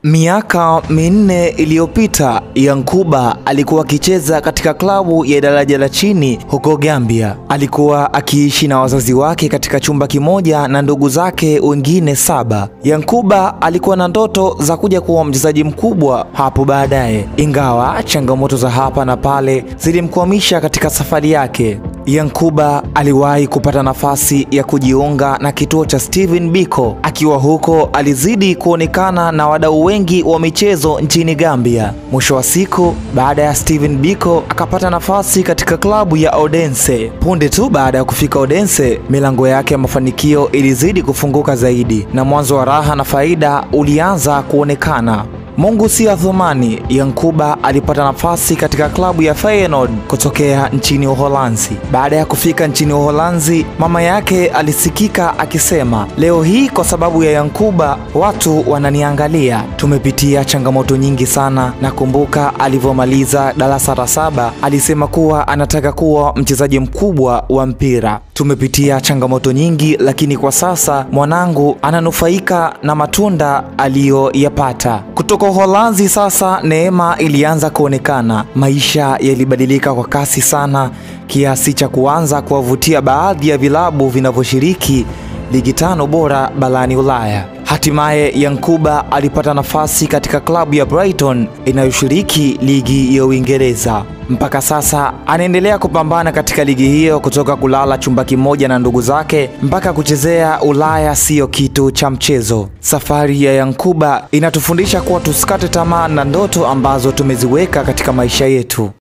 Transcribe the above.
Miaka minne iliyopita, Yankuba alikuwa akicheza katika klabu ya daraja la chini huko Gambia. Alikuwa akiishi na wazazi wake katika chumba kimoja na ndugu zake wengine 7. Yankuba alikuwa na ndoto za kuja kuwa mchezaji mkubwa hapo baadaye, ingawa changamoto za hapa na pale zilimkwamisha katika safari yake. Yankuba aliwahi kupata nafasi ya kujiunga na kituo cha Stephen Biko. Akiwa huko alizidi kuonekana na wadau wengi wa michezo nchini Gambia. Mwisho wa siku, baada ya Stephen Biko akapata nafasi katika klabu ya Odense. Punde tu baada ya kufika Odense, milango yake ya mafanikio ilizidi kufunguka zaidi na mwanzo wa raha na faida ulianza kuonekana. Mungu si athumani, Yankuba alipata nafasi katika klabu ya Feyenoord kutokea nchini Uholanzi. Baada ya kufika nchini Uholanzi, mama yake alisikika akisema, "Leo hii kwa sababu ya Yankuba watu wananiangalia." Tumepitia changamoto nyingi sana. Nakumbuka alivyomaliza darasa la 7 alisema kuwa anataka kuwa mchezaji mkubwa wa mpira. Tumepitia changamoto nyingi, lakini kwa sasa mwanangu ananufaika na matunda aliyoyapata. Kutoka Uholanzi sasa neema ilianza kuonekana. Maisha yalibadilika kwa kasi sana kiasi cha kuanza kuwavutia baadhi ya vilabu vinavyoshiriki ligi 5 bora barani Ulaya. Hatimaye Yankuba alipata nafasi katika klabu ya Brighton inayoshiriki ligi ya Uingereza. Mpaka sasa anaendelea kupambana katika ligi hiyo, kutoka kulala chumba kimoja na ndugu zake mpaka kuchezea Ulaya sio kitu cha mchezo. Safari ya Yankuba inatufundisha kuwa tusikate tamaa na ndoto ambazo tumeziweka katika maisha yetu.